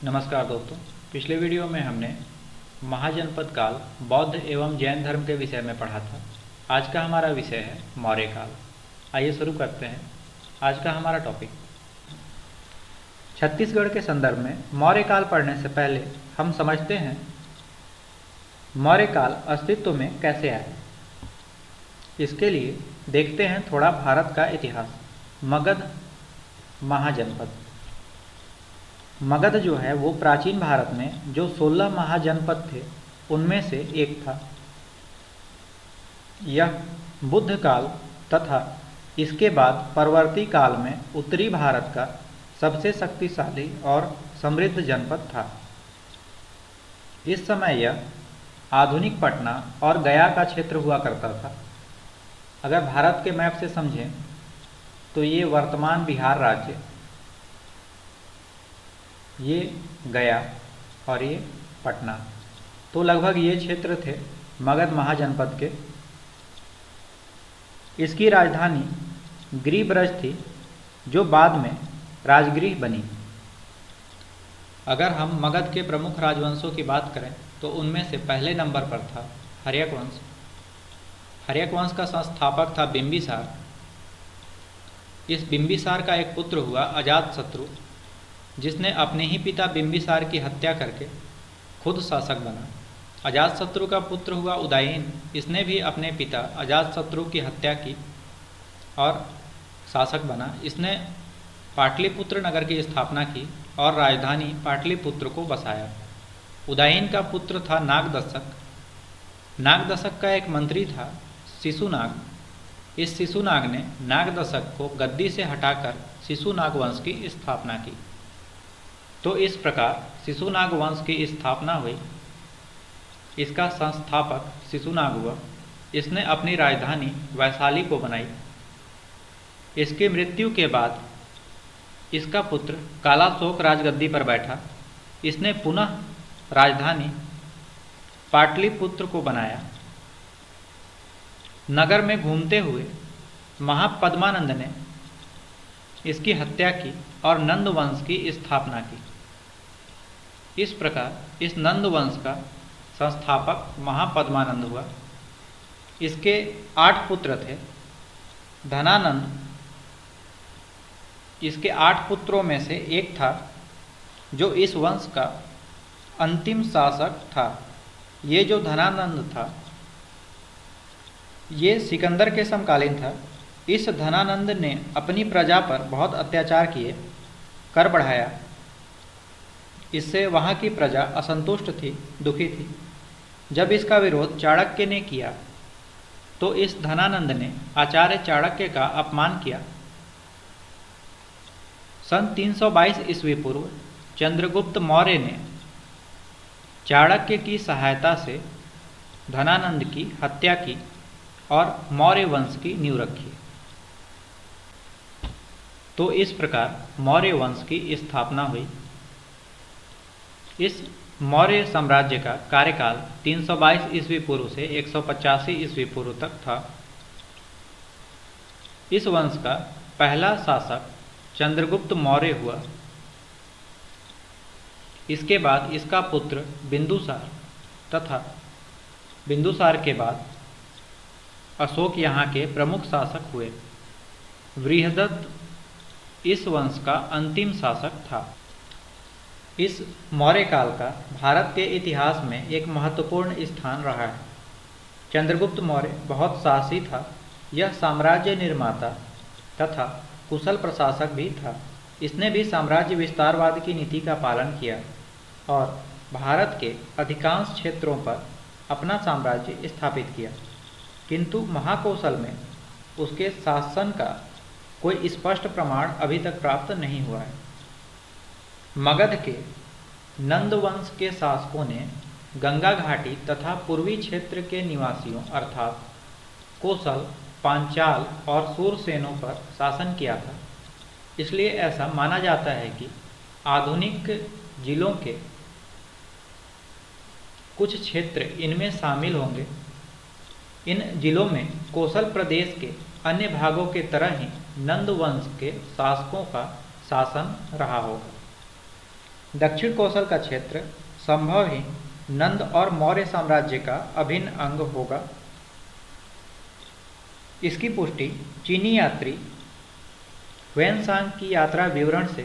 नमस्कार दोस्तों। पिछले वीडियो में हमने महाजनपद काल बौद्ध एवं जैन धर्म के विषय में पढ़ा था। आज का हमारा विषय है मौर्य काल। आइए शुरू करते हैं आज का हमारा टॉपिक। छत्तीसगढ़ के संदर्भ में मौर्य काल पढ़ने से पहले हम समझते हैं मौर्य काल अस्तित्व में कैसे आया। इसके लिए देखते हैं थोड़ा भारत का इतिहास। मगध महाजनपद। मगध जो है वो प्राचीन भारत में जो 16 महाजनपद थे उनमें से एक था। यह बुद्ध काल तथा इसके बाद परवर्ती काल में उत्तरी भारत का सबसे शक्तिशाली और समृद्ध जनपद था। इस समय यह आधुनिक पटना और गया का क्षेत्र हुआ करता था। अगर भारत के मैप से समझें तो ये वर्तमान बिहार राज्य, ये गया और ये पटना, तो लगभग ये क्षेत्र थे मगध महाजनपद के। इसकी राजधानी गिरिब्रज थी जो बाद में राजगृह बनी। अगर हम मगध के प्रमुख राजवंशों की बात करें तो उनमें से पहले नंबर पर था हर्यक वंश। हर्यक वंश का संस्थापक था बिंबिसार। इस बिंबिसार का एक पुत्र हुआ अजातशत्रु, जिसने अपने ही पिता बिंबिसार की हत्या करके खुद शासक बना। अजातशत्रु का पुत्र हुआ उदयन। इसने भी अपने पिता अजातशत्रु की हत्या की और शासक बना। इसने पाटलिपुत्र नगर की स्थापना की और राजधानी पाटलिपुत्र को बसाया। उदयन का पुत्र था नागदशक। नागदशक का एक मंत्री था शिशुनाग। इस शिशुनाग ने नागदशक को गद्दी से हटाकर शिशुनाग वंश की स्थापना की। तो इस प्रकार शिशुनाग वंश की स्थापना हुई। इसका संस्थापक शिशुनाग हुआ। इसने अपनी राजधानी वैशाली को बनाई। इसकी मृत्यु के बाद इसका पुत्र कालाशोक राजगद्दी पर बैठा। इसने पुनः राजधानी पाटलिपुत्र को बनाया। नगर में घूमते हुए महापद्मानंद ने इसकी हत्या की और नंद वंश की स्थापना की। इस प्रकार इस नंद वंश का संस्थापक महापद्मानंद हुआ। इसके 8 पुत्र थे। धनानंद इसके 8 पुत्रों में से एक था जो इस वंश का अंतिम शासक था। ये जो धनानंद था ये सिकंदर के समकालीन था। इस धनानंद ने अपनी प्रजा पर बहुत अत्याचार किए, कर बढ़ाया। इससे वहाँ की प्रजा असंतुष्ट थी, दुखी थी। जब इसका विरोध चाणक्य ने किया तो इस धनानंद ने आचार्य चाणक्य का अपमान किया। सन 322 ईस्वी पूर्व चंद्रगुप्त मौर्य ने चाणक्य की सहायता से धनानंद की हत्या की और मौर्य वंश की नींव रखी। तो इस प्रकार मौर्य वंश की स्थापना हुई। इस मौर्य साम्राज्य का कार्यकाल 322 ईस्वी पूर्व से 185 ईस्वी पूर्व तक था। इस वंश का पहला शासक चंद्रगुप्त मौर्य हुआ। इसके बाद इसका पुत्र बिंदुसार तथा बिंदुसार के बाद अशोक यहाँ के प्रमुख शासक हुए। बृहदत्त इस वंश का अंतिम शासक था। इस मौर्य काल का भारत के इतिहास में एक महत्वपूर्ण स्थान रहा है। चंद्रगुप्त मौर्य बहुत साहसी था। यह साम्राज्य निर्माता तथा कुशल प्रशासक भी था। इसने भी साम्राज्य विस्तारवाद की नीति का पालन किया और भारत के अधिकांश क्षेत्रों पर अपना साम्राज्य स्थापित किया। किंतु महाकौशल में उसके शासन का कोई स्पष्ट प्रमाण अभी तक प्राप्त नहीं हुआ है। मगध के नंद वंश के शासकों ने गंगा घाटी तथा पूर्वी क्षेत्र के निवासियों अर्थात कोसल, पांचाल और सूरसेनों पर शासन किया था। इसलिए ऐसा माना जाता है कि आधुनिक जिलों के कुछ क्षेत्र इनमें शामिल होंगे। इन जिलों में कोसल प्रदेश के अन्य भागों के तरह ही नंद वंश के शासकों का शासन रहा होगा। दक्षिण कोसल का क्षेत्र संभव ही नंद और मौर्य साम्राज्य का अभिन्न अंग होगा। इसकी पुष्टि चीनी यात्री ह्वेनसांग की यात्रा विवरण से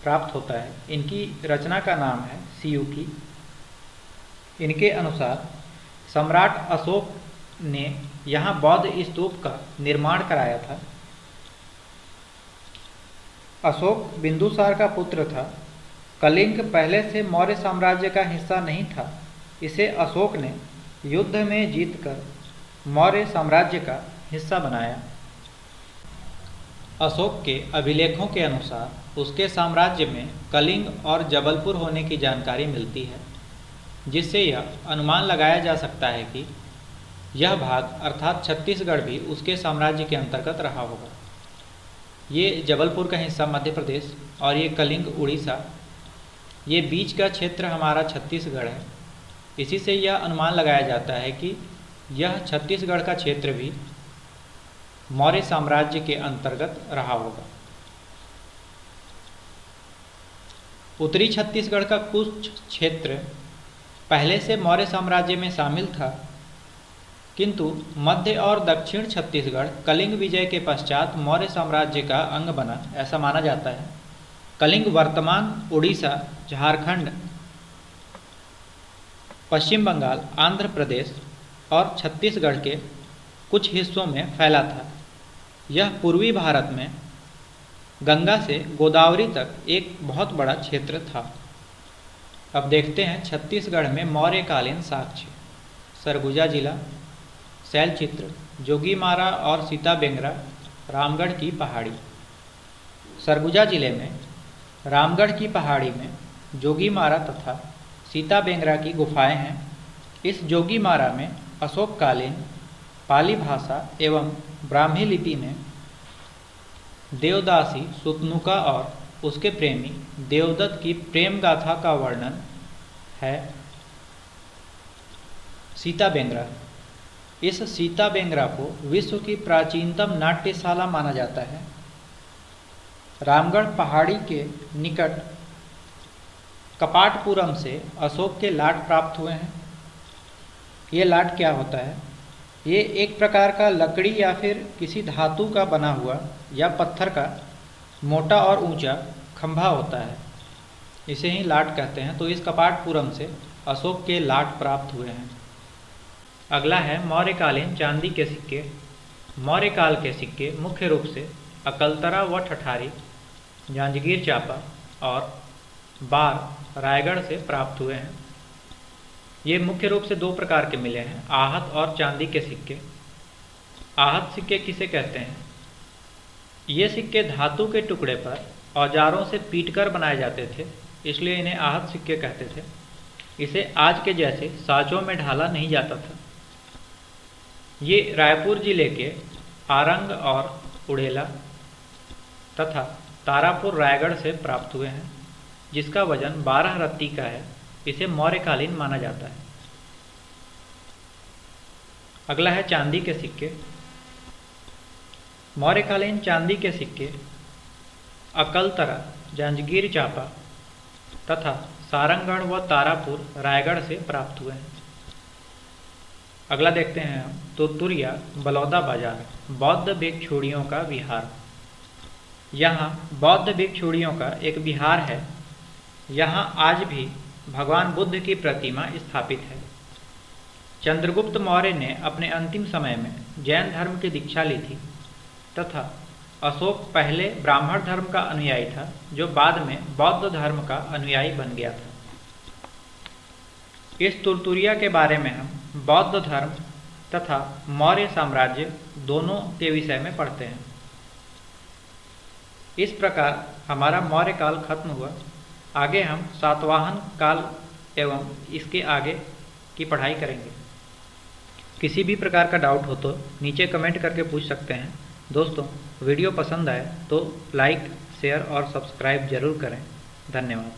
प्राप्त होता है। इनकी रचना का नाम है सियुकी। इनके अनुसार सम्राट अशोक ने यहाँ बौद्ध स्तूप का निर्माण कराया था। अशोक बिंदुसार का पुत्र था। कलिंग पहले से मौर्य साम्राज्य का हिस्सा नहीं था। इसे अशोक ने युद्ध में जीतकर मौर्य साम्राज्य का हिस्सा बनाया। अशोक के अभिलेखों के अनुसार उसके साम्राज्य में कलिंग और जबलपुर होने की जानकारी मिलती है, जिससे यह अनुमान लगाया जा सकता है कि यह भाग अर्थात छत्तीसगढ़ भी उसके साम्राज्य के अंतर्गत रहा होगा। ये जबलपुर का हिस्सा मध्य प्रदेश और ये कलिंग उड़ीसा, ये बीच का क्षेत्र हमारा छत्तीसगढ़ है। इसी से यह अनुमान लगाया जाता है कि यह छत्तीसगढ़ का क्षेत्र भी मौर्य साम्राज्य के अंतर्गत रहा होगा। उत्तरी छत्तीसगढ़ का कुछ क्षेत्र पहले से मौर्य साम्राज्य में शामिल था, किंतु मध्य और दक्षिण छत्तीसगढ़ कलिंग विजय के पश्चात मौर्य साम्राज्य का अंग बना, ऐसा माना जाता है। कलिंग वर्तमान उड़ीसा, झारखंड, पश्चिम बंगाल, आंध्र प्रदेश और छत्तीसगढ़ के कुछ हिस्सों में फैला था। यह पूर्वी भारत में गंगा से गोदावरी तक एक बहुत बड़ा क्षेत्र था। अब देखते हैं छत्तीसगढ़ में मौर्यकालीन साक्ष्य। सरगुजा जिला, शैलचित्र, जोगीमारा और सीताबेंगरा, रामगढ़ की पहाड़ी। सरगुजा जिले में रामगढ़ की पहाड़ी में जोगीमारा तथा सीताबेंगरा की गुफाएं हैं। इस जोगीमारा में अशोककालीन पाली भाषा एवं ब्राह्मी लिपि में देवदासी सुतनुका और उसके प्रेमी देवदत्त की प्रेम गाथा का वर्णन है। सीताबेंगरा, इस सीताबेंगरा को विश्व की प्राचीनतम नाट्यशाला माना जाता है। रामगढ़ पहाड़ी के निकट कपाटपुरम से अशोक के लाट प्राप्त हुए हैं। ये लाट क्या होता है? ये एक प्रकार का लकड़ी या फिर किसी धातु का बना हुआ या पत्थर का मोटा और ऊंचा खंभा होता है। इसे ही लाट कहते हैं। तो इस कपाटपुरम से अशोक के लाट प्राप्त हुए हैं। अगला है मौर्यकालीन चांदी के सिक्के। मौर्यकाल के सिक्के मुख्य रूप से अकलतरा व ठठारी, जांजगीर चांपा और बार, रायगढ़ से प्राप्त हुए हैं। ये मुख्य रूप से दो प्रकार के मिले हैं, आहत और चांदी के सिक्के। आहत सिक्के किसे कहते हैं? ये सिक्के धातु के टुकड़े पर औजारों से पीटकर बनाए जाते थे, इसलिए इन्हें आहत सिक्के कहते थे। इसे आज के जैसे साँचों में ढाला नहीं जाता था। ये रायपुर जिले के आरंग और उड़ेला तथा तारापुर, रायगढ़ से प्राप्त हुए हैं, जिसका वजन 12 रत्ती का है। इसे मौर्यकालीन माना जाता है। अगला है चांदी के सिक्के। मौर्यकालीन चांदी के सिक्के अकलतरा, जांजगीर चांपा तथा सारंगढ़ व तारापुर, रायगढ़ से प्राप्त हुए हैं। अगला देखते हैं हम तुतुरिया, बलौदा बाजार, बौद्ध भिक्षुणियों का विहार। यहाँ बौद्ध भिक्षुणियों का एक विहार है। यहाँ आज भी भगवान बुद्ध की प्रतिमा स्थापित है। चंद्रगुप्त मौर्य ने अपने अंतिम समय में जैन धर्म की दीक्षा ली थी तथा अशोक पहले ब्राह्मण धर्म का अनुयायी था, जो बाद में बौद्ध धर्म का अनुयायी बन गया था। इस तुरतुरिया के बारे में हम बौद्ध धर्म तथा मौर्य साम्राज्य दोनों के विषय में पढ़ते हैं। इस प्रकार हमारा मौर्य काल खत्म हुआ। आगे हम सातवाहन काल एवं इसके आगे की पढ़ाई करेंगे। किसी भी प्रकार का डाउट हो तो नीचे कमेंट करके पूछ सकते हैं। दोस्तों, वीडियो पसंद आए तो लाइक, शेयर और सब्सक्राइब जरूर करें। धन्यवाद।